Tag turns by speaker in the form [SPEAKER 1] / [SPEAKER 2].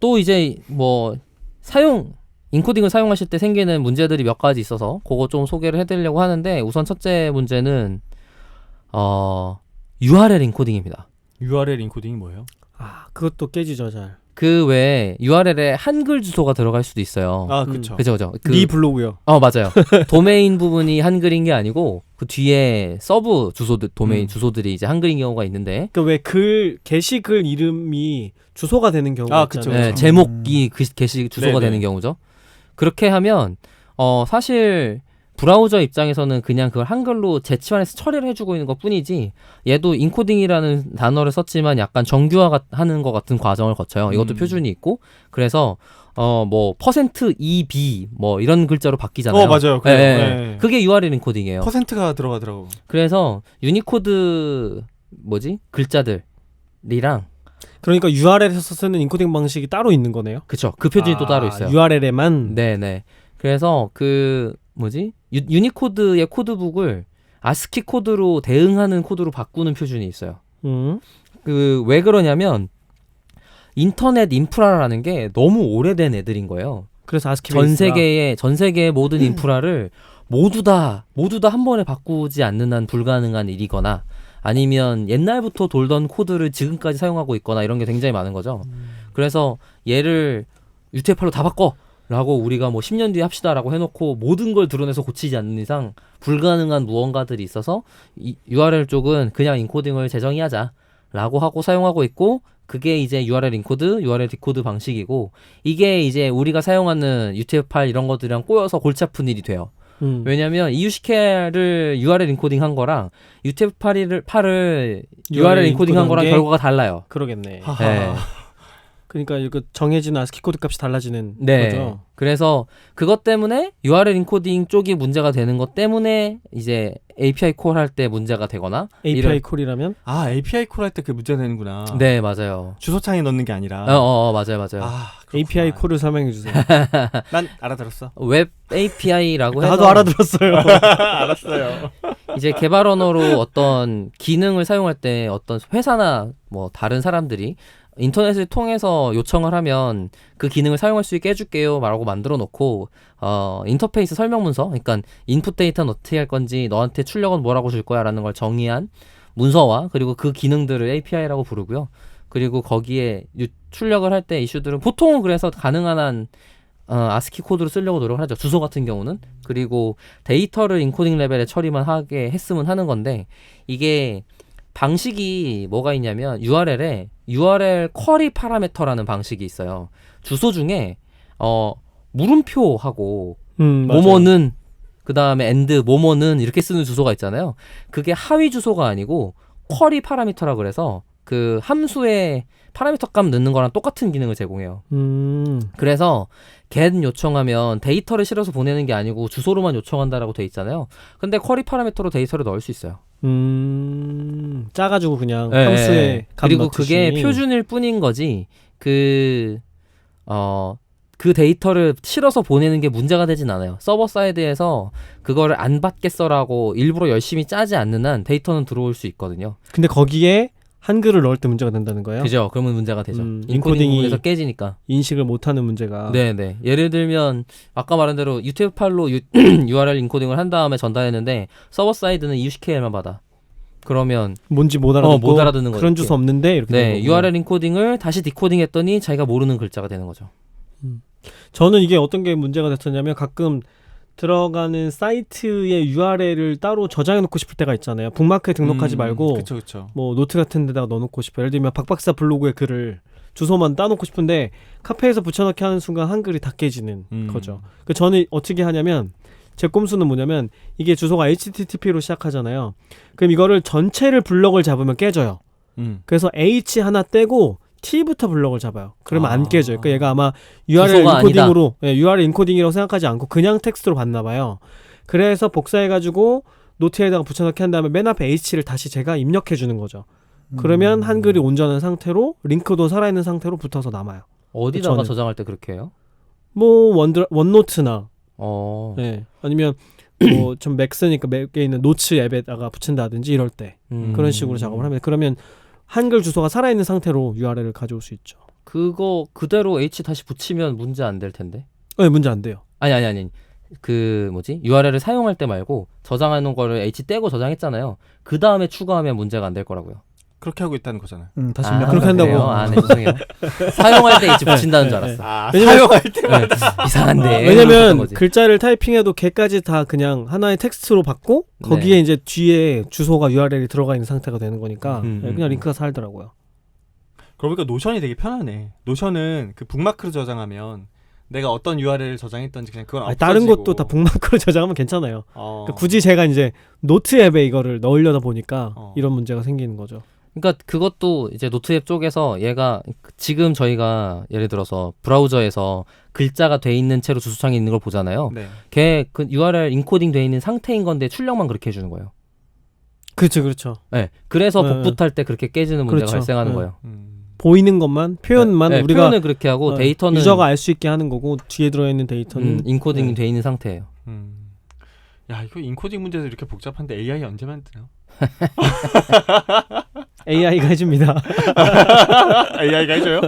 [SPEAKER 1] 또 이제 뭐 인코딩을 사용하실 때 생기는 문제들이 몇 가지 있어서 그거 좀 소개를 해드리려고 하는데 우선 첫째 문제는 URL 인코딩입니다.
[SPEAKER 2] URL 인코딩이 뭐예요?
[SPEAKER 3] 그것도 깨지죠 잘.
[SPEAKER 1] 그 외에 URL에 한글 주소가 들어갈 수도 있어요.
[SPEAKER 2] 그쵸.
[SPEAKER 1] 그죠.
[SPEAKER 3] 네 블로그요.
[SPEAKER 1] 맞아요. 도메인 부분이 한글인 게 아니고 그 뒤에 서브 주소들 도메인 주소들이 이제 한글인 경우가 있는데.
[SPEAKER 3] 그 왜 게시글 이름이 주소가 되는 경우가 있잖아요.
[SPEAKER 1] 네, 제목이 게시 주소가
[SPEAKER 2] 네네.
[SPEAKER 1] 되는 경우죠. 그렇게 하면 사실 브라우저 입장에서는 그냥 그걸 한글로 제치환해서 처리를 해주고 있는 것 뿐이지 얘도 인코딩이라는 단어를 썼지만 약간 정규화하는 것 같은 과정을 거쳐요. 이것도 표준이 있고 그래서 뭐 %EB 뭐 이런 글자로 바뀌잖아요.
[SPEAKER 2] 맞아요.
[SPEAKER 1] 네. 그게 URL 인코딩이에요.
[SPEAKER 2] 퍼센트가 들어가더라고.
[SPEAKER 1] 그래서 유니코드 글자들이랑
[SPEAKER 3] 그러니까 URL에서 쓰는 인코딩 방식이 따로 있는 거네요.
[SPEAKER 1] 그쵸. 그 표준이 또 따로 있어요.
[SPEAKER 3] URL에만.
[SPEAKER 1] 네네. 그래서 유니코드의 코드북을 아스키 코드로 대응하는 코드로 바꾸는 표준이 있어요. 왜 그러냐면 인터넷 인프라라는 게 너무 오래된 애들인 거예요.
[SPEAKER 3] 그래서 아스키
[SPEAKER 1] 전 세계의 모든 인프라를 모두 다 한 번에 바꾸지 않는 한 불가능한 일이거나 아니면 옛날부터 돌던 코드를 지금까지 사용하고 있거나 이런 게 굉장히 많은 거죠. 그래서 얘를 UTF-8로 다 바꿔! 라고 우리가 뭐 10년 뒤에 합시다라고 해놓고 모든 걸 드러내서 고치지 않는 이상 불가능한 무언가들이 있어서 이 URL 쪽은 그냥 인코딩을 재정의하자 라고 하고 사용하고 있고 그게 이제 URL 인코드, URL 디코드 방식이고 이게 이제 우리가 사용하는 UTF-8 이런 것들이랑 꼬여서 골치 아픈 일이 돼요. 왜냐면 EUCK를 URL 인코딩 한 거랑 UTF-8을 URL 인코딩 한 거랑 결과가 달라요.
[SPEAKER 3] 그러겠네.
[SPEAKER 1] 네.
[SPEAKER 3] 그러니까 이거 정해진 아스키 코드 값이 달라지는 거죠.
[SPEAKER 1] 그래서 그것 때문에 URL 인코딩 쪽이 문제가 되는 것 때문에 이제 API 콜 할 때 문제가 되거나
[SPEAKER 3] API 콜이라면?
[SPEAKER 2] API 콜 할 때 그 문제 되는구나.
[SPEAKER 1] 네, 맞아요.
[SPEAKER 2] 주소창에 넣는 게 아니라.
[SPEAKER 1] 맞아요.
[SPEAKER 3] API 콜을 설명해 주세요.
[SPEAKER 2] 난 알아들었어.
[SPEAKER 1] 웹 API라고 해서
[SPEAKER 3] 나도 알아들었어요.
[SPEAKER 2] 알았어요.
[SPEAKER 1] 이제 개발 언어로 어떤 기능을 사용할 때 어떤 회사나 뭐 다른 사람들이 인터넷을 통해서 요청을 하면 그 기능을 사용할 수 있게 해줄게요 라고 만들어 놓고 인터페이스 설명문서 그러니까 인풋 데이터는 어떻게 할 건지 너한테 출력은 뭐라고 줄 거야 라는 걸 정의한 문서와 그리고 그 기능들을 API라고 부르고요. 그리고 거기에 출력을 할 때 이슈들은 보통은 그래서 가능한 한 아스키 코드로 쓰려고 노력을 하죠. 주소 같은 경우는. 그리고 데이터를 인코딩 레벨에 처리만 하게 했으면 하는 건데 이게 방식이 뭐가 있냐면 URL에 URL 쿼리 파라미터라는 방식이 있어요. 주소 중에 물음표하고 뭐뭐는 그다음에 and 뭐뭐는 이렇게 쓰는 주소가 있잖아요. 그게 하위 주소가 아니고 쿼리 파라미터라 그래서 그 함수에 파라미터 값 넣는 거랑 똑같은 기능을 제공해요. 그래서 get 요청하면 데이터를 실어서 보내는 게 아니고 주소로만 요청한다라고 돼 있잖아요. 근데 쿼리 파라미터로 데이터를 넣을 수 있어요.
[SPEAKER 3] 짜가지고 그냥 함수에 값
[SPEAKER 1] 그리고
[SPEAKER 3] 넣듯이.
[SPEAKER 1] 그게 표준일 뿐인 거지 그 데이터를 실어서 보내는 게 문제가 되진 않아요. 서버 사이드에서 그거를 안 받겠어라고 일부러 열심히 짜지 않는 한 데이터는 들어올 수 있거든요.
[SPEAKER 3] 근데 거기에 한글을 넣을 때 문제가 된다는 거예요?
[SPEAKER 1] 그죠. 그러면 문제가 되죠.
[SPEAKER 3] 인코딩이
[SPEAKER 1] 부분에서 깨지니까.
[SPEAKER 3] 인식을 못하는 문제가.
[SPEAKER 1] 네네. 예를 들면 아까 말한 대로 UTF-8로 URL 인코딩을 한 다음에 전달했는데 서버 사이드는 EUCKL만 받아. 그러면
[SPEAKER 3] 뭔지 못 알아듣고
[SPEAKER 1] 못 알아듣는 거죠.
[SPEAKER 3] 그런 주소 없는데 이렇게.
[SPEAKER 1] 네. URL 인코딩을 다시 디코딩했더니 자기가 모르는 글자가 되는 거죠.
[SPEAKER 3] 저는 이게 어떤 게 문제가 됐었냐면 가끔 들어가는 사이트의 URL을 따로 저장해 놓고 싶을 때가 있잖아요. 북마크에 등록하지 말고
[SPEAKER 2] 그쵸.
[SPEAKER 3] 뭐 노트 같은 데다가 넣어놓고 싶어요. 예를 들면 박박사 블로그에 글을 주소만 따놓고 싶은데 카페에서 붙여넣기 하는 순간 한글이 다 깨지는 거죠. 그 저는 어떻게 하냐면 제 꼼수는 뭐냐면 이게 주소가 HTTP로 시작하잖아요. 그럼 이거를 전체를 블럭을 잡으면 깨져요. 그래서 H 하나 떼고 T부터 블럭을 잡아요. 그러면 안 깨져요. 그러니까 얘가 아마 URL 인코딩으로 URL 인코딩이라고 생각하지 않고 그냥 텍스트로 봤나 봐요. 그래서 복사해가지고 노트에다가 붙여넣기 한 다음에 맨 앞에 H를 다시 제가 입력해 주는 거죠. 그러면 한글이 온전한 상태로 링크도 살아있는 상태로 붙어서 남아요.
[SPEAKER 1] 어디다가 저장할 때 그렇게 해요?
[SPEAKER 3] 뭐 원노트나
[SPEAKER 1] 네.
[SPEAKER 3] 아니면 뭐 좀 맥 쓰니까 맥에 있는 노츠 앱에다가 붙인다든지 이럴 때 그런 식으로 작업을 하면 그러면 한글 주소가 살아있는 상태로 URL을 가져올 수 있죠.
[SPEAKER 1] 그거 그대로 H 다시 붙이면 문제 안 될 텐데.
[SPEAKER 3] 네, 문제 안 돼요.
[SPEAKER 1] 아니. 그 뭐지? URL을 사용할 때 말고 저장해 놓은 거를 H 떼고 저장했잖아요. 그 다음에 추가하면 문제가 안 될 거라고요.
[SPEAKER 2] 그렇게 하고 있다는 거잖아요.
[SPEAKER 3] 다시
[SPEAKER 1] 아,
[SPEAKER 3] 그렇게 한다고.
[SPEAKER 1] 그래요? 아, 네, 죄송해요. 사용할 때 H 붙인다는 줄 알았어.
[SPEAKER 2] 아,
[SPEAKER 3] 왜냐면-
[SPEAKER 2] 사용할 때.
[SPEAKER 1] 네, 이상한데. 이런
[SPEAKER 3] 왜냐면
[SPEAKER 1] 거지.
[SPEAKER 3] 글자를 타이핑해도 걔까지 다 그냥 하나의 텍스트로 받고 거기에
[SPEAKER 1] 네.
[SPEAKER 3] 이제 뒤에 주소가 URL이 들어가 있는 상태가 되는 거니까 네, 그냥
[SPEAKER 1] 음.
[SPEAKER 3] 링크가 살더라고요.
[SPEAKER 2] 그러고 보니까 노션이 되게 편하네. 노션은 그 북마크를 저장하면 내가 어떤 URL을 저장했던지 그냥 그건
[SPEAKER 3] 아니, 다른
[SPEAKER 2] 없어지고.
[SPEAKER 3] 것도 다 북마크로 저장하면 괜찮아요.
[SPEAKER 2] 어.
[SPEAKER 3] 그러니까 굳이 제가 이제 노트 앱에 이거를 넣으려다 보니까
[SPEAKER 2] 어.
[SPEAKER 3] 이런 문제가 생기는 거죠.
[SPEAKER 1] 그러니까 그것도 이제 노트 앱 쪽에서 얘가 지금 저희가 예를 들어서 브라우저에서 글자가 돼 있는 채로 주소창에 있는 걸 보잖아요.
[SPEAKER 2] 네.
[SPEAKER 1] 걔 그 URL 인코딩 돼 있는 상태인 건데 출력만 그렇게 해주는 거예요.
[SPEAKER 3] 그렇죠.
[SPEAKER 1] 네. 그래서
[SPEAKER 3] 네.
[SPEAKER 1] 복붙할 때 그렇게 깨지는 문제가
[SPEAKER 3] 그렇죠.
[SPEAKER 1] 발생하는
[SPEAKER 3] 네.
[SPEAKER 1] 거예요.
[SPEAKER 3] 보이는 것만 표현만
[SPEAKER 1] 네,
[SPEAKER 3] 우리가
[SPEAKER 1] 표현을 그렇게 하고 데이터는
[SPEAKER 3] 유저가 알 수 있게 하는 거고 뒤에 들어있는 데이터는
[SPEAKER 1] 인코딩이
[SPEAKER 3] 네.
[SPEAKER 1] 돼 있는 상태예요.
[SPEAKER 2] 야, 이거 인코딩 문제도 이렇게 복잡한데 AI 언제 만드나?
[SPEAKER 3] AI가 해줍니다.
[SPEAKER 2] AI가 해줘요?